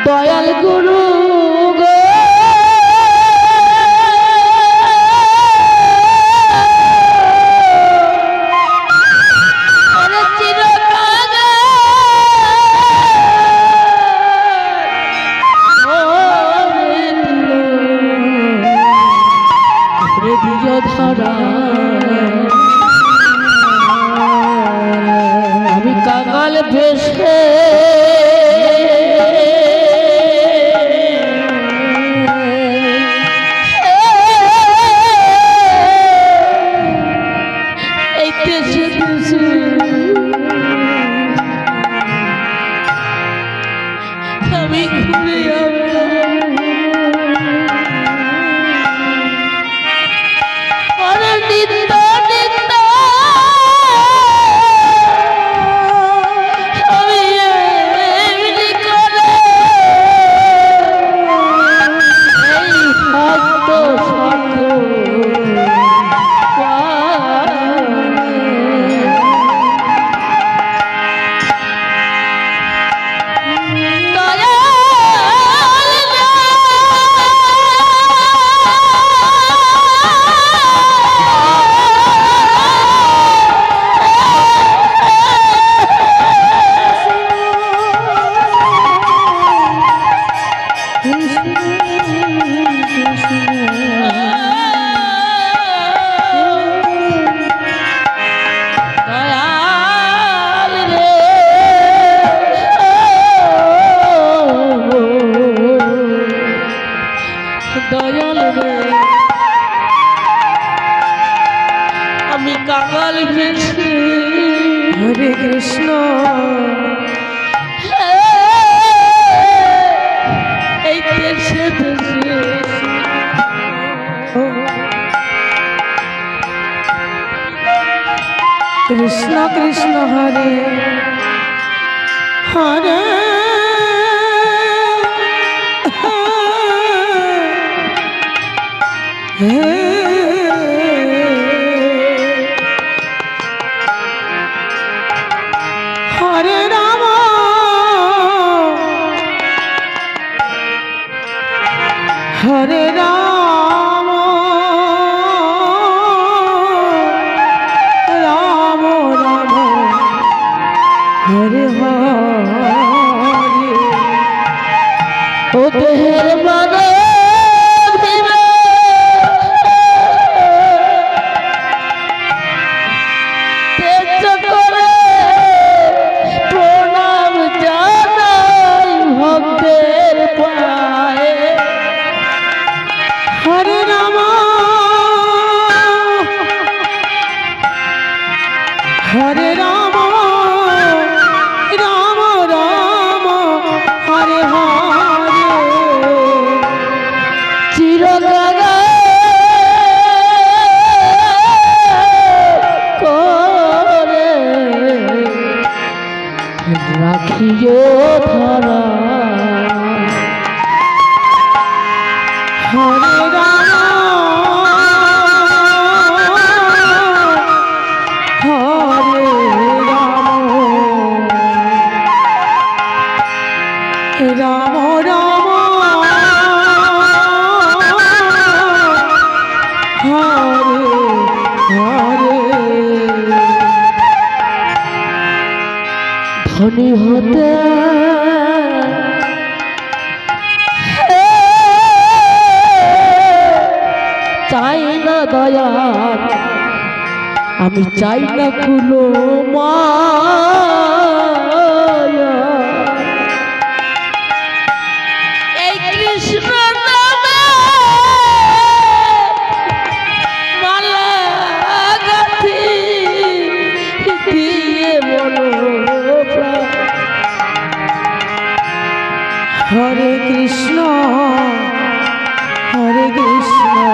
দয়াল গুরু গো ধরা আমি কাঙাল ভেসে আমি ঘুরে দয়াল রে আমি কাঙাল ভেসে হরে কৃষ্ণ এই দেশে দেশে কৃষ্ণ কৃষ্ণ হরে হরে হরে রাম হরে রাম রাম রাম হরে হরে ও দেহের মানে হরে রাম হরে রাম রাম রাম হরে হরে চিরকাল করে রাখিও ধরা হরে রাম হরে রাম রাম রাম হরে হরে ধনী হতে চাই না দয়াল আমি চাই না কোনো মায়া এই কৃষ্ণ নামে মালা গাঁথি দিয়ে বলো হরে কৃষ্ণ হরে কৃষ্ণ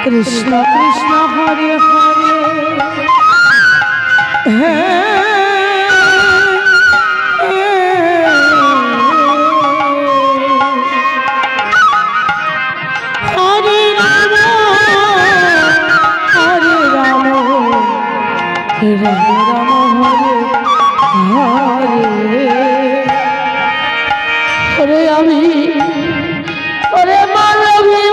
কৃষ্ণ কৃষ্ণ হরে হরে হরে রাম হরে রাম রাম রাম হরে হরে। ওরে আমি ওরে মানবী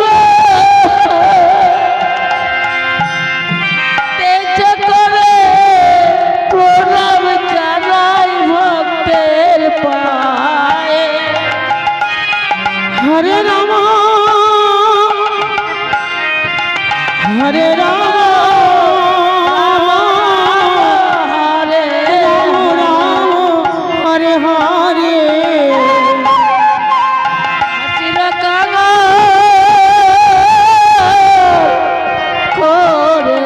তেজ করে প্রণাম জানাই ভক্তের পায়ে। হরে রাম হরে রাম হরে রাম রাম হরে হরে। চিরকাল করে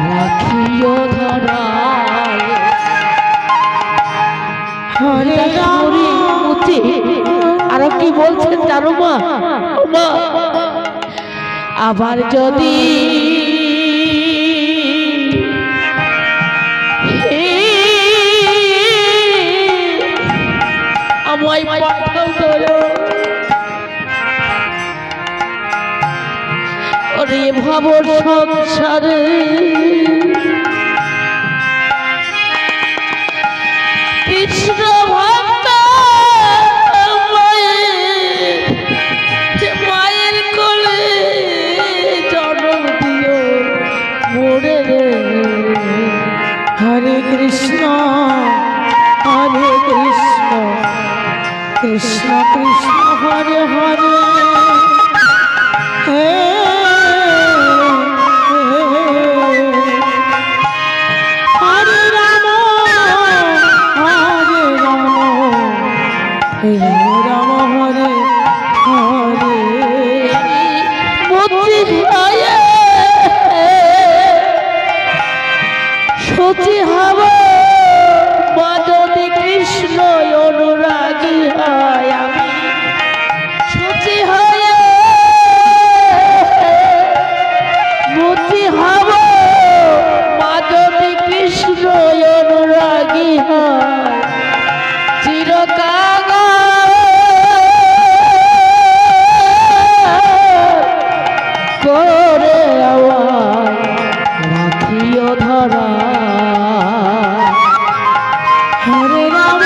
রাখিও ধরায়। হরে রাম আরো কি বলছেন জানো মা? ও মা, আবার যদি আমায় পাঠাও ধরো, ওরে ভাব সংসারে কৃষ্ণ ভক্ত মায়ের কোলে জন্ম দিও মোরে রে। হরে কৃষ্ণ কৃষ্ণ কৃষ্ণ হরে হরে হে হরে রাম হরে রাম হে রাম হরে হরে। বুদ্ধি হয়ে সচি হব মা যদি কৃষ্ণ অনুরাগী হয়। আমি সচি হয়ে বুদ্ধি হব মা যদি কৃষ্ণ অনুরাগী হয়। চিরকাল করে আওয়াজ রাখিও ধরা। হরে রাম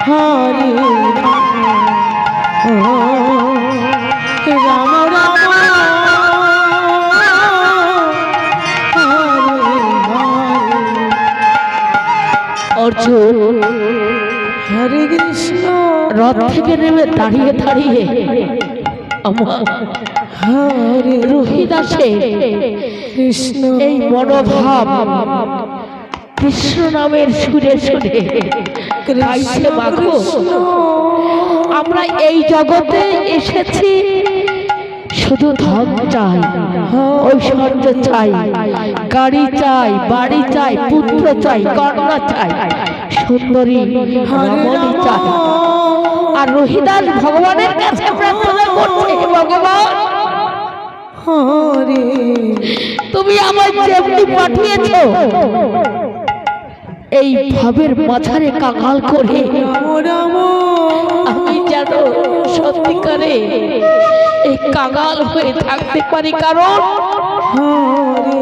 হরে রাম রাম হরে হরে। অর্জুন হরে কৃষ্ণ রথ থেকে নেমে দাঁড়িয়ে দাঁড়িয়ে আমার হরে রোহিদাসে কৃষ্ণ এই মনোভাব কৃষ্ণ নামের সুরে সুরে গাইছে মাগো। আমরা এই জগতে এসেছি শুধু ধন চাই, ঐশ্বর্য চাই, গাড়ি চাই, বাড়ি চাই, পুত্র চাই, কন্যা চাই, সুন্দরী রমণী চাই। আর রোহিদাস ভগবানের কাছে প্রার্থনা করছে, ভগবান হরে তুমি আমার যেমনি পাঠিয়েছ এই ভাবের মাঝারে কাকাল করে রাম রাম আমি যেন সত্যিকারে এই কাঙাল হয়ে থাকতে পারি। কারণ হরে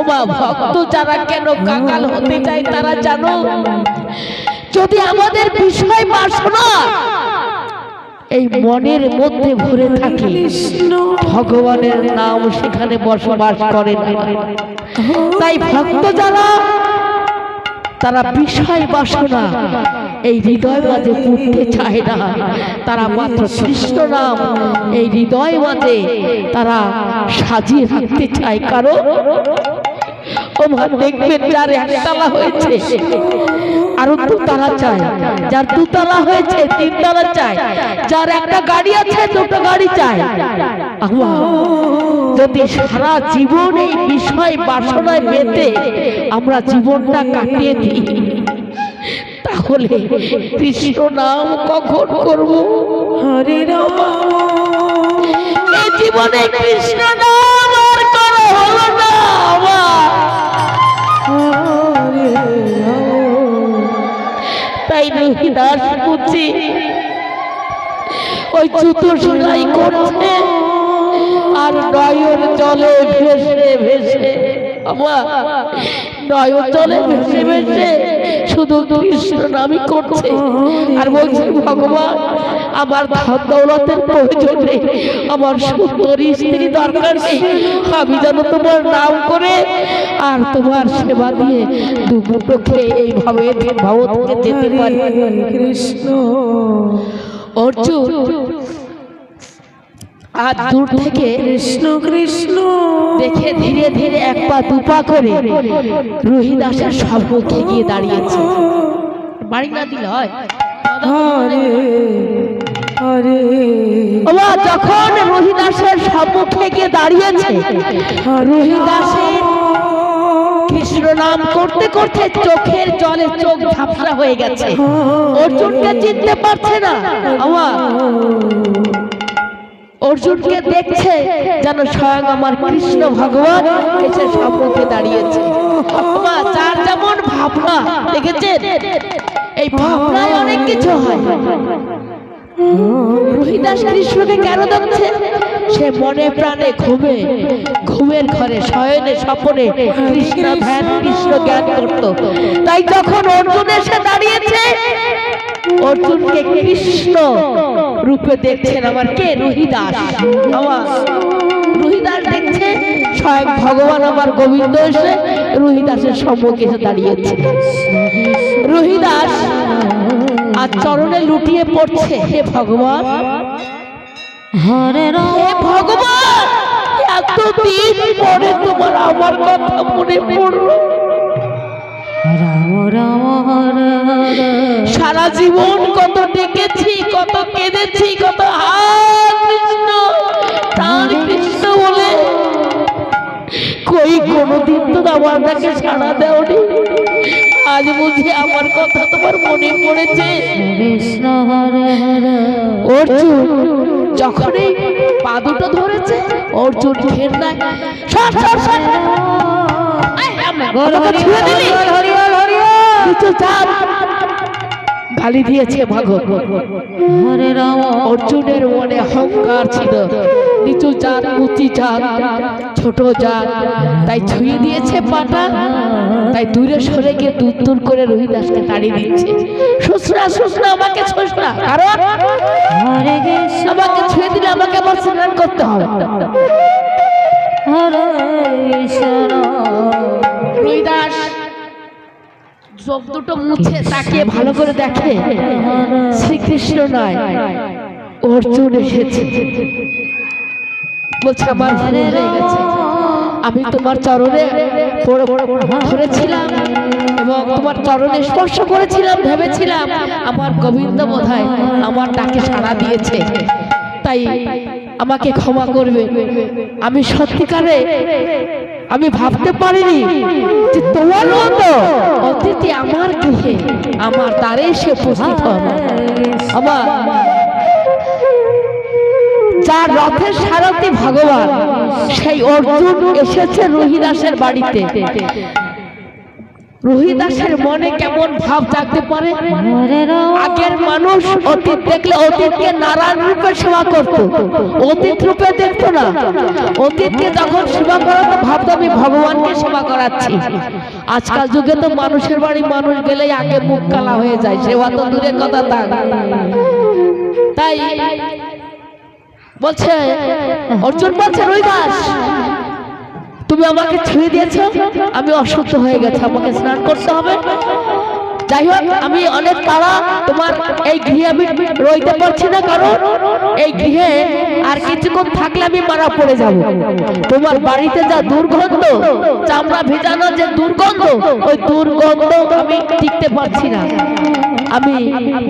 ওমা ভক্ত যারা কেন কাঙাল হতে চায় তারা জানো, যদি আমাদের বিষয় বাসনা এই মনের মধ্যে ভরে থাকে কৃষ্ণ ভগবানের নাম সেখানে বসবাস করে না। তাই ভক্ত যারা তারা বিষয় বাসনা এই হৃদয় মাঝে পুড়তে চায় না, তারা মাত্র কৃষ্ণ নাম এই হৃদয় মাঝে তারা সাজিয়ে রাখতে চায়। কারণ ও মা দেখবেন যার একতলা হয়েছে আরো দুতলা চায়, যার দুতলা হয়েছে তিনতলা চায়, যার একটা গাড়ি আছে দুটো গাড়ি চায়। যদি সারা জীবন এই বিষয় বাসনায় মেতে আমরা জীবনটা কাটিয়ে দিই তাহলে কৃষ্ণ নাম কখন করব? হরে রাম জীবনে কৃষ্ণ নাম আর করা হলো না আমার। হরে রাম তাই রহিদাস বুঝি ওই জুতো সেলাই করছে আর নয়ন জলে ভেসে ভেসে আমার নয়ন জলে ভেসে ভেসে শুধু কৃষ্ণ নামই করছে আর বলছে ভগবান আমার ধন দৌলতের প্রয়োজন নেই, আমার সুন্দরী স্ত্রী দরকার নেই, আমি যেন তোমার নাম করে আর তোমার সেবা দিয়ে দুপুরো খেয়ে এইভাবে ভাব থেকে যেতে পারি। হরে কৃষ্ণ অর্জুন আর দূর থেকে কৃষ্ণ কৃষ্ণ দেখে ধীরে ধীরে এক পা দুপা করে রহিদাসের সম্মুখে গিয়ে দাঁড়িয়েছে। বাড়ি না দিলে হয়। হরে হরে বাবা যখন রহিদাসের সম্মুখে গিয়ে দাঁড়িয়েছে, রহিদাসের কৃষ্ণ নাম করতে করতে চোখের জলে চোখ ঝাপসা হয়ে গেছে, অর্জুনকে চিনতে পারছে না। আমার অর্জুনকে দেখছে যেন স্বয়ং আমার কৃষ্ণ ভগবান এসে সম্মুখে দাঁড়িয়েছে। বাবা যার যেমন ভাবনা দেখেছেন, এই ভাবনায় অনেক কিছু হয়। রহিদাস কৃষ্ণকে কেন দেখছে? সে মনে প্রাণে ঘুমে ঘুমের ঘরে শয়নে স্বপনে কৃষ্ণ ধ্যান কৃষ্ণ জ্ঞান করত। তাই যখন অর্জুন এসে দাঁড়িয়েছে, অর্জুনকে কৃষ্ণ রূপে দেখছেন আমার কে? রহিদাস। আমার রহিদাস দেখছে স্বয়ং ভগবান আমার গোবিন্দ এসে রহিদাসের সম্মুখে এসে দাঁড়িয়েছে। রহিদাস আর চরণে লুটিয়ে পড়ছে, হে ভগবান, হরে রাম হে ভগবান, এতদিন পরে তোমার আমার কথা মনে পড়ল। রাম রাম হরে হরে সারা জীবন কত ডেকেছি, কত কেঁদেছি, কত কৃষ্ণ প্রাণ কৃষ্ণ বলে, কই কোনদিন তো আমার তাকে সাড়া দেওনি। আজ বুঝি আমার কথা তোমার মনে পড়েছে। কৃষ্ণ হরে হরে অর্জুন যখন এই পা দুটো ধরেছে, অর্জুন ঘেন্নায় সর সর সর, ছুঁয়ে দিলি, নিচু চাঁদ গালি দিয়েছে ভগবান। হরে রাম অর্জুনের মনে অহংকার ছিল, নিচু জাত উঁচি জাত ছোট জাত, তাই ছুঁয়ে দিয়েছে পাটা। তাই দূরে সরে গিয়ে দূর দূর করে রহিদাসকে তাড়িয়ে দিচ্ছে। সুসরা সুসরা আমাকে ছুঁস না, কারণ হরে কৃষ্ণ আমাকে ছুঁয়ে দিলে আমাকে আবার স্নান করতে হবে। হরে কৃষ্ণ রহিদাস চোখ দুটো মুছে তাকিয়ে ভালো করে দেখে শ্রীকৃষ্ণ নয়, অর্জুন এসেছে। বলছে আমার ভুল হয়ে গেছে, আমি তোমার চরণে ধরেছিলাম এবং তোমার চরণে স্পর্শ করেছিলাম, ভেবেছিলাম আমার গোবিন্দ বোধহয় আমার ডাকে সাড়া দিয়েছে, তাই আমাকে ক্ষমা করবে। আমি সত্যিকারে আমি ভাবতে পারিনি যে তোমার মতো অতিথি আমার গৃহে আমার দ্বারে এসে উপস্থিত হবে। আমার যার রথের সারথি ভগবান, সেই অর্জুন এসেছে রহিদাসের বাড়িতে। রহিদাসের মনে কেমন ভাব জাগতে পারে? আগের মানুষ অতীত দেখলে অতীতকে নারায়ণ রূপে সেবা করত, অতীত রূপে দেখতো না। অতীতকে যখন সেবা করাতো ভাবতো আমি ভগবানকে সেবা করাচ্ছি। আজকাল যুগে তো মানুষের বাড়ি মানুষ গেলেই আগে মুখ কালা হয়ে যায়, সেবা তো দূরের কথা। তাই বলছে অর্জুন বলছে রহিদাস, তুমি আমাকে ছুঁয়ে দিয়েছ, আমি অসুস্থ হয়ে গেছে, আমাকে স্নান করতে হবে। যাই হোক, আমি অনেক তাড়া তোমার এই গৃহে আমি রইতে পারছি না, কারণ এই গৃহে আর কিছুক্ষণ থাকলে আমি মারা পড়ে যাব। তোমার বাড়িতে যা দুর্গন্ধ, চামড়া ভেজানো যে দুর্গন্ধ, ওই দুর্গন্ধ আমি টিকতে পারছি না। আমি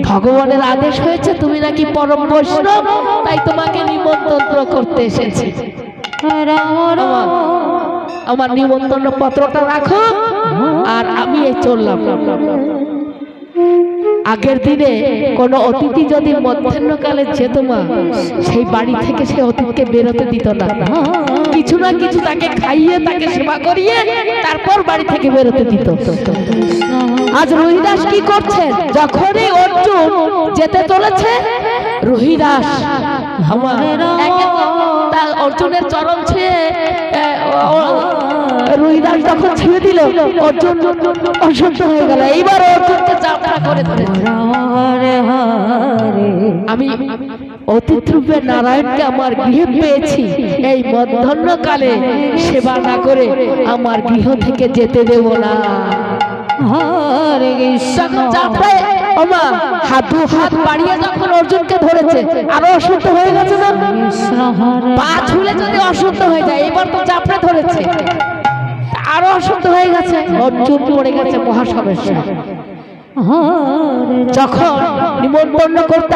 ভগবানের আদেশ হয়েছে তুমি নাকি পরম বৈষ্ণব, তাই তোমাকে নিমন্ত্রণ করতে এসেছি। আমার নিমন্ত্রণ পত্রটা রাখো আর আমি এই চললাম। আগের দিনে কোনো অতিথি যদি মধ্যাহ্নকালে যেত মা, সেই বাড়ি থেকে সে অতিথিকে বেরোতে দিত না, কিছু না কিছু তাকে খাইয়ে তাকে সেবা করিয়ে তারপর বাড়ি থেকে বেরোতে দিত। আজ রোহিদাস কি করছেন, যখনই অর্জুন যেতে চলেছে রোহিদাস আমার তার অর্জুনের চরণ ছুঁয়ে রোহিদাস যখন ছুঁয়ে দিল অর্জুন অসুস্থ হয়ে গেল। এইবার অর্জুনকে চাপড়া করে ধরে, আমি অতিথি রূপে নারায়ণকে আমার গৃহে পেয়েছি, এই মধ্যাহ্নকালে সেবা না করে আমার গৃহ থেকে যেতে দেব না। হাত বাড়িয়ে যখন অর্জুনকে ধরেছে আরো অসুস্থ হয়ে গেছে না, পা ছুলে যদি অসুস্থ হয়ে যায়, এবার তো চাপড়ে ধরেছে আরো অসুস্থ হয়ে গেছে, অর্জুন পড়ে গেছে মহাসমস্যা। যখন নিমন্ত্রণ করতে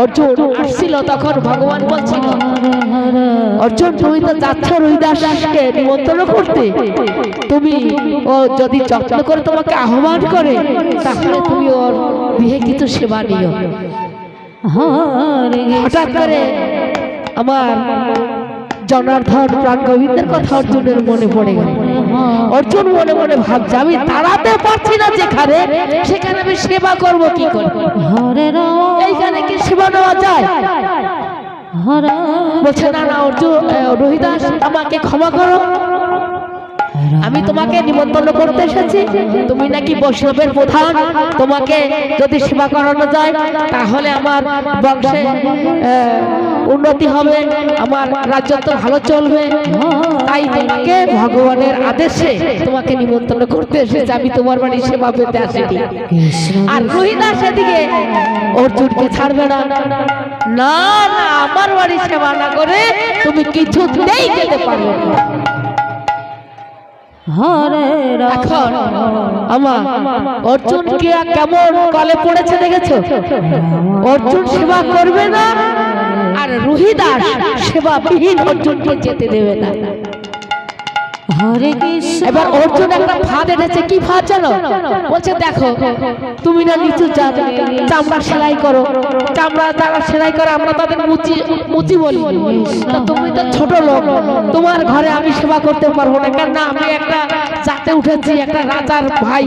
অর্জুন আসছিল তখন ভগবান বলছিল, অর্জুন তুমি তো যাচ্ছ রোহিদাসকে নিমন্ত্রণ করতে, তুমি ও যদি যত্ন করে তোমাকে আহ্বান করে তাহলে তুমি ওর গৃহে কিছু সেবা নিও। হঠাৎ করে আমার জনার্দন প্রাণ গোবিন্দের কথা অর্জুনের মনে পড়ে গেল। অর্জুন মনে মনে ভাবছে, আমি দাঁড়াতে পারছি না যেখানে, সেখানে আমি সেবা করব কি করে, এইখানে কি সেবা নেওয়া যায়? বলছে না না অর্জুন, রোহিদাস আমাকে ক্ষমা করো, আমি তোমাকে নিমন্ত্রণ করতে এসেছি, তুমি নাকি বৈষ্ণবের প্রধান, তোমাকে যদি সেবা করানো যায় তাহলে আমার বংশে উন্নতি হবে, আমার রাজ্য তো ভালো চলবে, তাই তোমাকে ভগবানের আদেশে তোমাকে নিমন্ত্রণ করতে এসেছি, আমি তোমার বাড়ি সেবা পেতে আসিনি। আর রোহিদাস এদিকে অর্জুনকে ছাড়বে না, না না আমার বাড়ি সেবা না করে তুমি কিছুতেই যেতে পারবে না। এখন আমার অর্জুন কি কেমন কলে পড়েছে দেখেছো? অর্জুন সেবা করবে না আর রোহিদাস সেবা বিহীন অর্জুনকে যেতে দেবে না। এবার অর্জুন একটা ফাঁদ এনেছে, কি ফাঁদ জানো? বলছে দেখো তুমি না নিচু চামড়া সেলাই করো, চামড়া যারা সেলাই করে আমরা তাদের মুচি বলি, তুমি তো ছোট লোক, তোমার ঘরে আমি সেবা করতে পারবো না, কেন আমি একটা জাতে উঠেছি, একটা রাজার ভাই,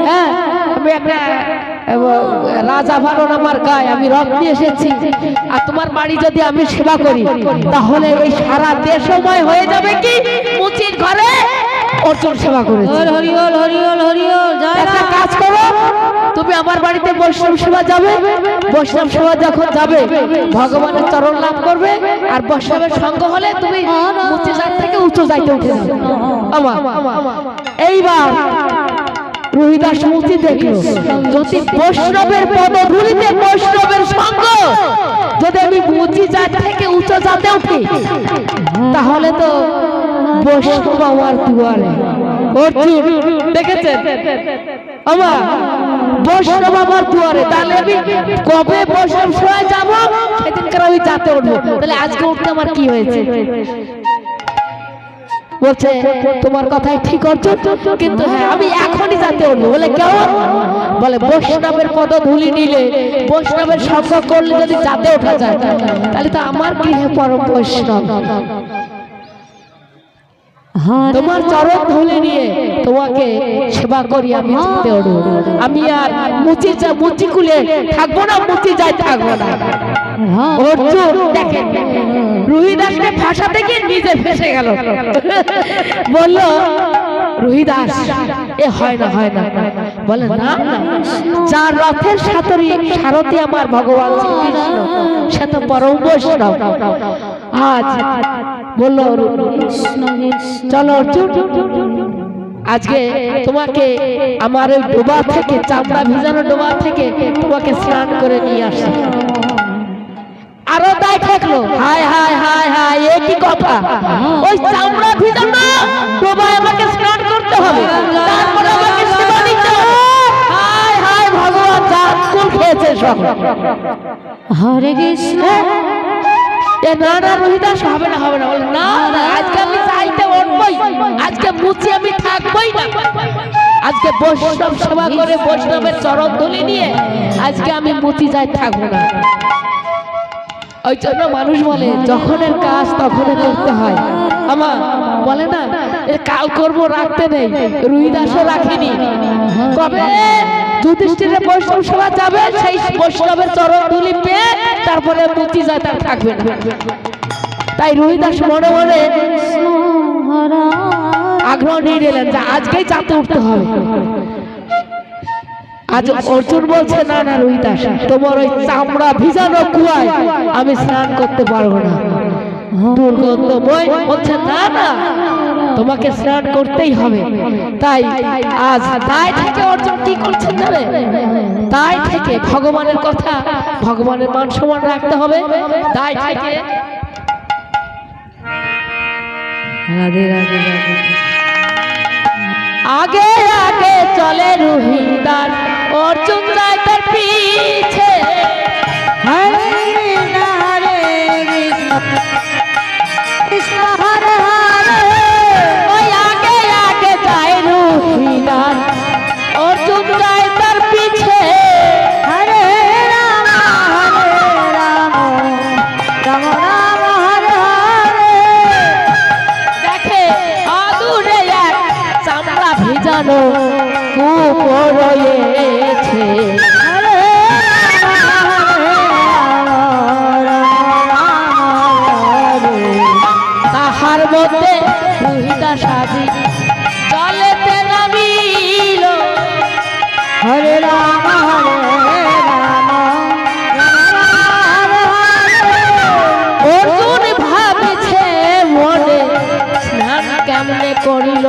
হ্যাঁ আমি একটা রাজা ভারণ আমার গায়ে, আমি রথ নিয়ে এসেছি, আর তোমার বাড়ি যদি আমি সেবা করি তাহলে ওই সারা দেশময় হয়ে যাবে কি মুচির ঘরে অর্জুন সেবা করেছে। একটা কাজ করো, তুমি আমার বাড়িতে বৈষ্ণব সেবা যাবে, বৈষ্ণব সেবা যখন যাবে ভগবানের চরণ লাভ করবে, আর বৈষ্ণবের সঙ্গ হলে তুমি মুচি জাত থেকে উঁচু যাইতে উঠে যাবে। এইবার রোহিদাস মুচি দেখলো, যদি বৈষ্ণবের পদধূলিতে বৈষ্ণবের সঙ্গ যদি আমি মুচি জাত থেকে উঁচু জাতে উঠি তাহলে তো বৈষ্ণব আমার দুয়ারে। অর্জুন দেখেছেন আমার বৈষ্ণব আমার দুয়ারে, তাহলে আমি কবে বৈষ্ণব সেবায় যাবো সেদিনকার আমি জাতে উঠবো, তাহলে আজকে উঠতে আমার কি হয়েছে? বলছে তোমার কথাই ঠিক অর্জুন, কিন্তু হ্যাঁ আমি এখনই জাতে উঠবো। বলে কেমন? বলে বৈষ্ণবের পদধূলি নিলে, বৈষ্ণবের সঙ্গ করলে যদি জাতে ওঠা যায় তাহলে তো আমার গৃহে পরম বৈষ্ণব, তোমার চরণ ধুলে নিয়ে তোমাকে সেবা করি আমি জাতে উঠবো, আমি আর মুচি কুলে থাকবো না, মুচি যাই থাকবো না। অর্জুন দেখেন রোহিদাসকে ফাঁসাতে গিয়ে নিজে ফেসে গেল, বলল রোহিদাস এ হয় না হয় না, বলে না যার রথের সারথি আমার ভগবান শ্রীকৃষ্ণ সে তো পরম বৈষ্ণব। আজ বলল চলো অর্জুন আজকে তোমাকে আমার ওই ডোবা থেকে, চামড়া ভিজানো ডোবা থেকে তোমাকে স্নান করে নিয়ে আসি। আরো তাই থাকলো, হায় হায় হায় হায় এ কি কথা, ওই চামড়া ভিজানো ডোবায় আমাকে স্নান করতে হবে, তারপরে আমাকে সেবা দিতে হবে। হায় হায় ভগবান জাতকুল খেয়েছে সব। হরে কৃষ্ণ এ না না রোহিদাস হবে না হবে না, বলে না আজকে আমি চাইতে অন্য মরবই, আজকে মুচি আমি থাকবই না। আজকে বৈষ্ণব সেবা করে বৈষ্ণবের চরণ ধুলি নিয়ে আজকে আমি মুচি যাই থাকবো না। ওই জন্য মানুষ বলে যখনের কাজ তখনই করতে হয়। আমার বলে না কাল করবো রাখতে নেই, রুইদাসও রাখিনি। কবে যুধিষ্ঠিরের বৈষ্ণব সেবা যাবে সেই বৈষ্ণবের চরণ ধুলি পেয়ে তারপরে মুচি যায়, তার থাকবে না। তাই রুইদাস মনে মনে আগ্রহ নিয়ে নিলেন যে আজকেই চাঁদে উঠতে হবে। আজ অর্জুন বলছে না না রুইদাস, তোমার ওই চামড়া ভিজানো কুয়ায় আমি স্নান করতে পারবো না, দুর্গন্ধময়। বলছে না না তোমাকে স্নান করতেই হবে। তাই আজ তাই থেকে অর্জুন কি করছেন জানে, তাই থেকে ভগবানের কথা, ভগবানের মান সম্মান রাখতে হবে। তাই থেকে রাধে রাধে রাধে আগে আগে চলে রুহিদাস, অর্জুন যায় তার পিছে। হরে কৃষ্ণ হরে হরে, ওই আগে আগে যায় রুহিদাস, অর্জুন যায় তার পিছে। হরে রাম রাম রাম হরে হরে। দেখে আদুরে এক চামড়া ভিজানো কূপ রয়েছে। তাহার মধ্যে রুহিদাস আজি জলেতে নামিল। হরে রাম হরে রাম অর্জুন ভাবছে মনে স্নান কেমনে করিল।